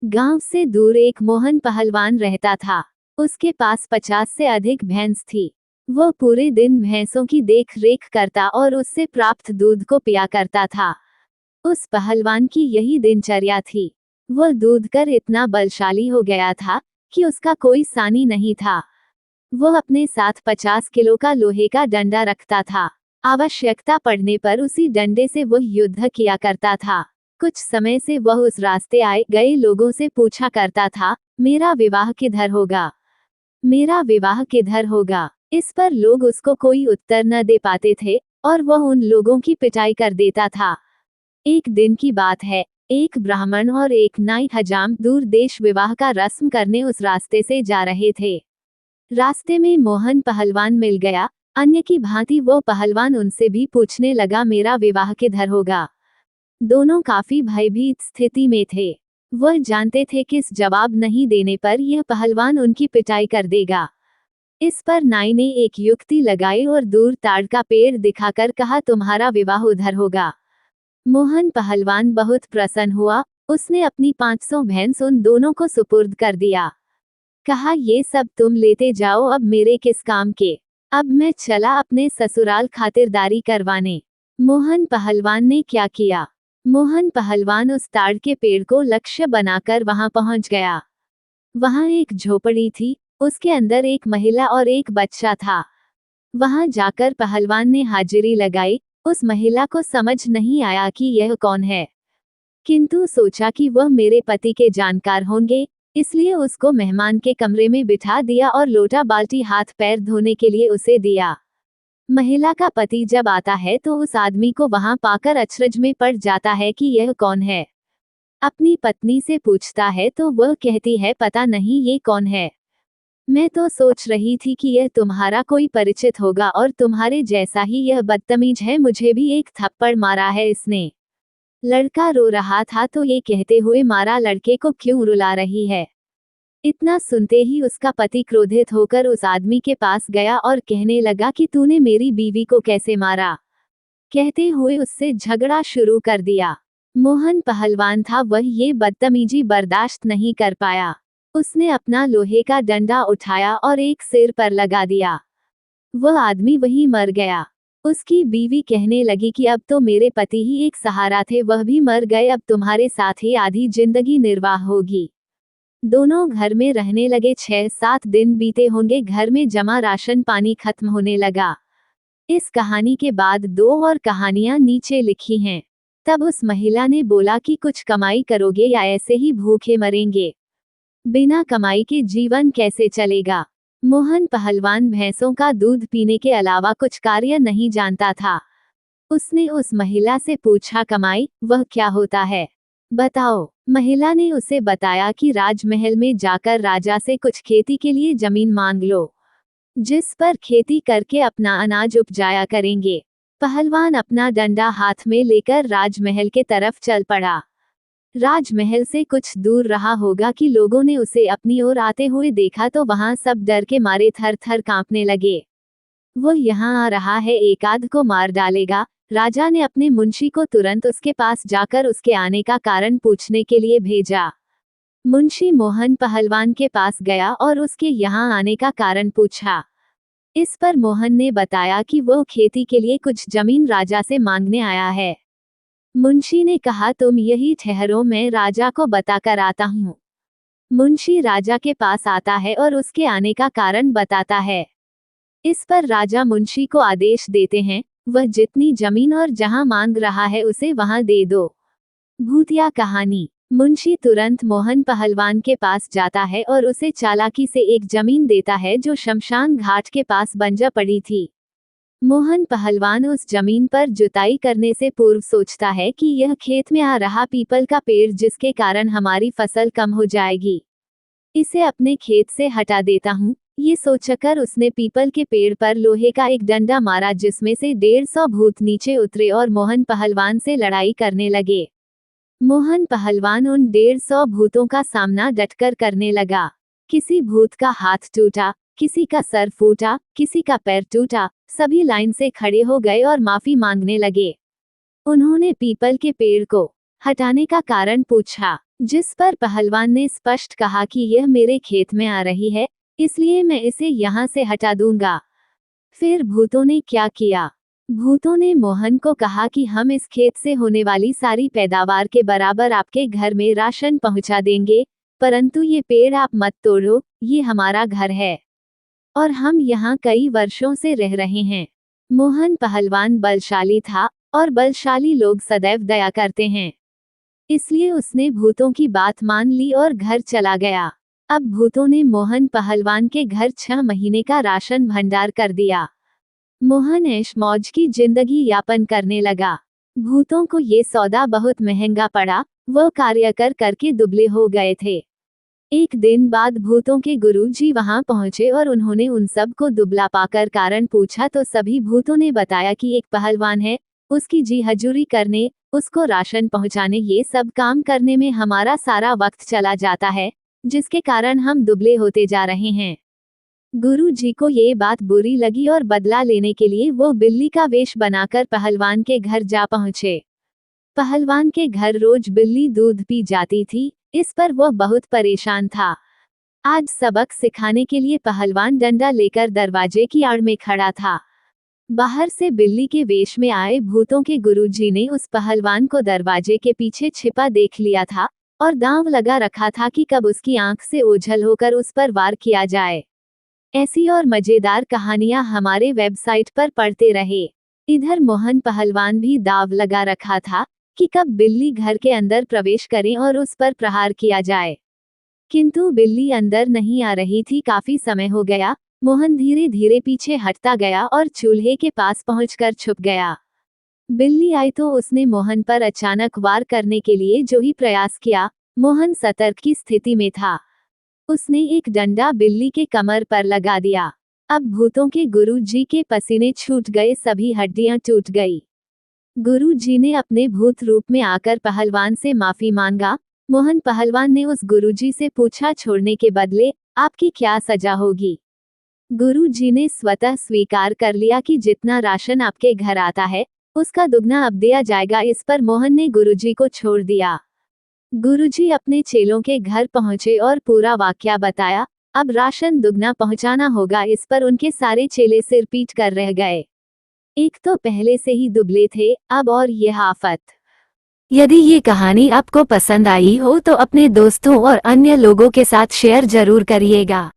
गांव से दूर एक मोहन पहलवान रहता था। उसके पास 50 से अधिक भैंस थी। वह पूरे दिन भैंसों की देख रेख करता और उससे प्राप्त दूध को पिया करता था। उस पहलवान की यही दिनचर्या थी। वह दूध कर इतना बलशाली हो गया था कि उसका कोई सानी नहीं था। वह अपने साथ 50 किलो का लोहे का डंडा रखता था। आवश्यकता पड़ने पर उसी डंडे से वह युद्ध किया करता था। कुछ समय से वह उस रास्ते आए गए लोगों से पूछा करता था, मेरा विवाह किधर होगा, मेरा विवाह किधर होगा। इस पर लोग उसको कोई उत्तर न दे पाते थे और वह उन लोगों की पिटाई कर देता था। एक दिन की बात है, एक ब्राह्मण और एक नाई हजाम दूर देश विवाह का रस्म करने उस रास्ते से जा रहे थे। रास्ते में मोहन पहलवान मिल गया। अन्य की भांति वो पहलवान उनसे भी पूछने लगा, मेरा विवाह किधर होगा। दोनों काफी भयभीत स्थिति में थे। वह जानते थे कि इस जवाब नहीं देने पर यह पहलवान उनकी पिटाई कर देगा। इस पर नाई ने एक युक्ति लगाई और दूर ताड़ का पेड़ दिखाकर कहा, तुम्हारा विवाह उधर होगा। मोहन पहलवान बहुत प्रसन्न हुआ। उसने अपनी 500 भैंस उन दोनों को सुपुर्द कर दिया। कहा, ये सब तुम लेते जाओ, अब मेरे किस काम के। अब मैं चला अपने ससुराल खातिरदारी करवाने। मोहन पहलवान ने क्या किया। मोहन पहलवान उस ताड़ के पेड़ को लक्ष्य बनाकर वहां पहुंच गया। वहां एक झोपड़ी थी, उसके अंदर एक महिला और एक बच्चा था। वहां जाकर पहलवान ने हाजिरी लगाई। उस महिला को समझ नहीं आया कि यह कौन है, किंतु सोचा कि वह मेरे पति के जानकार होंगे, इसलिए उसको मेहमान के कमरे में बिठा दिया और लोटा बाल्टी हाथ पैर धोने के लिए उसे दिया। महिला का पति जब आता है तो उस आदमी को वहां पाकर अचरज में पड़ जाता है कि यह कौन है। अपनी पत्नी से पूछता है तो वह कहती है, पता नहीं ये कौन है। मैं तो सोच रही थी कि यह तुम्हारा कोई परिचित होगा और तुम्हारे जैसा ही यह बदतमीज है, मुझे भी एक थप्पड़ मारा है इसने। लड़का रो रहा था तो ये कहते हुए, मारा लड़के को क्यों रुला रही है। इतना सुनते ही उसका पति क्रोधित होकर उस आदमी के पास गया और कहने लगा कि तूने मेरी बीवी को कैसे मारा। कहते हुए उससे झगड़ा शुरू कर दिया। मोहन पहलवान था, वह ये बदतमीजी बर्दाश्त नहीं कर पाया। उसने अपना लोहे का डंडा उठाया और एक सिर पर लगा दिया। वह आदमी वहीं मर गया। उसकी बीवी कहने लगी कि अब तो मेरे पति ही एक सहारा थे, वह भी मर गए, अब तुम्हारे साथ ही आधी जिंदगी निर्वाह होगी। दोनों घर में रहने लगे। 6-7 दिन बीते होंगे, घर में जमा राशन पानी खत्म होने लगा। इस कहानी के बाद 2 और कहानियां नीचे लिखी हैं। तब उस महिला ने बोला कि कुछ कमाई करोगे या ऐसे ही भूखे मरेंगे। बिना कमाई के जीवन कैसे चलेगा। मोहन पहलवान भैंसों का दूध पीने के अलावा कुछ कार्य नहीं जानता था। उसने उस महिला से पूछा, कमाई वह क्या होता है, बताओ। महिला ने उसे बताया कि राजमहल में जाकर राजा से कुछ खेती के लिए जमीन मांग लो, जिस पर खेती करके अपना अनाज उपजाया करेंगे। पहलवान अपना डंडा हाथ में लेकर राजमहल के तरफ चल पड़ा। राजमहल से कुछ दूर रहा होगा कि लोगों ने उसे अपनी ओर आते हुए देखा तो वहां सब डर के मारे थर थर कांपने लगे। वो यहाँ आ रहा है, एक आध को मार डालेगा। राजा ने अपने मुंशी को तुरंत उसके पास जाकर उसके आने का कारण पूछने के लिए भेजा। मुंशी मोहन पहलवान के पास गया और उसके यहाँ आने का कारण पूछा। इस पर मोहन ने बताया कि वो खेती के लिए कुछ जमीन राजा से मांगने आया है। मुंशी ने कहा, तुम यही ठहरो, मैं राजा को बताकर आता हूँ। मुंशी राजा के पास आता है और उसके आने का कारण बताता है। इस पर राजा मुंशी को आदेश देते हैं, वह जितनी जमीन और जहां मांग रहा है उसे वहां दे दो। भूतिया कहानी। मुंशी तुरंत मोहन पहलवान के पास जाता है और उसे चालाकी से एक जमीन देता है जो शमशान घाट के पास बंजर पड़ी थी। मोहन पहलवान उस जमीन पर जुताई करने से पूर्व सोचता है कि यह खेत में आ रहा पीपल का पेड़, जिसके कारण हमारी फसल कम हो जाएगी, इसे अपने खेत से हटा देता हूँ। ये सोचकर उसने पीपल के पेड़ पर लोहे का एक डंडा मारा, जिसमें से 150 भूत नीचे उतरे और मोहन पहलवान से लड़ाई करने लगे। मोहन पहलवान उन 150 भूतों का सामना डटकर करने लगा। किसी भूत का हाथ टूटा, किसी का सर फूटा, किसी का पैर टूटा। सभी लाइन से खड़े हो गए और माफी मांगने लगे। उन्होंने पीपल के पेड़ को हटाने का कारण पूछा, जिस पर पहलवान ने स्पष्ट कहा कि यह मेरे खेत में आ रही है, इसलिए मैं इसे यहाँ से हटा दूंगा। फिर भूतों ने क्या किया? भूतों ने मोहन को कहा कि हम इस खेत से होने वाली सारी पैदावार के बराबर आपके घर में राशन पहुंचा देंगे, परंतु ये पेड़ आप मत तोड़ो, ये हमारा घर है और हम यहाँ कई वर्षों से रह रहे हैं। मोहन पहलवान बलशाली था और बलशाली लोग सदैव दया करते हैं, इसलिए उसने भूतों की बात मान ली और घर चला गया। अब भूतों ने मोहन पहलवान के घर 6 महीने का राशन भंडार कर दिया। मोहन ऐश मौज की जिंदगी यापन करने लगा। भूतों को ये सौदा बहुत महंगा पड़ा, वो कार्य कर करके दुबले हो गए थे। एक दिन बाद भूतों के गुरुजी वहां पहुंचे और उन्होंने उन सब को दुबला पाकर कारण पूछा तो सभी भूतों ने बताया कि एक पहलवान है, उसकी जी हजूरी करने, उसको राशन पहुंचाने, ये सब काम करने में हमारा सारा वक्त चला जाता है, जिसके कारण हम दुबले होते जा रहे हैं। गुरु जी को ये बात बुरी लगी और बदला लेने के लिए वो बिल्ली का वेश बनाकर पहलवान के घर जा पहुंचे। पहलवान के घर रोज बिल्ली दूध पी जाती थी, इस पर वो बहुत परेशान था। आज सबक सिखाने के लिए पहलवान डंडा लेकर दरवाजे की आड़ में खड़ा था। बाहर से बिल्ली के वेश में आए भूतों के गुरुजी ने उस पहलवान को दरवाजे के पीछे छिपा देख लिया था और दांव लगा रखा था कि कब उसकी आंख से ओझल होकर उस पर वार किया जाए। ऐसी और मजेदार कहानियां हमारे वेबसाइट पर पढ़ते रहे। इधर मोहन पहलवान भी दाव लगा रखा था कि कब बिल्ली घर के अंदर प्रवेश करे और उस पर प्रहार किया जाए, किंतु बिल्ली अंदर नहीं आ रही थी। काफी समय हो गया। मोहन धीरे धीरे पीछे हटता गया और चूल्हे के पास पहुंचकर छुप गया। बिल्ली आई तो उसने मोहन पर अचानक वार करने के लिए जो ही प्रयास किया, मोहन सतर्क की स्थिति में था। उसने एक डंडा बिल्ली के कमर पर लगा दिया। अब भूतों के गुरुजी के पसीने छूट गए, सभी हड्डियां टूट गई। गुरुजी ने अपने भूत रूप में आकर पहलवान से माफी मांगा। मोहन पहलवान ने उस गुरुजी से पूछा, छोड़ने के बदले आपकी क्या सजा होगी? गुरुजी ने स्वतः स्वीकार कर लिया कि जितना राशन आपके घर आता है, उसका दुगना अब दिया जाएगा। इस पर मोहन ने गुरुजी को छोड़ दिया। गुरुजी अपने चेलों के घर पहुंचे और पूरा वाकया बताया। अब राशन दुगना पहुंचाना होगा। इस पर उनके सारे चेले सिर पीट कर रह गए। एक तो पहले से ही दुबले थे, अब और ये आफत। यदि ये कहानी आपको पसंद आई हो तो अपने दोस्तों और अन्य लोगों के साथ शेयर जरूर करिएगा।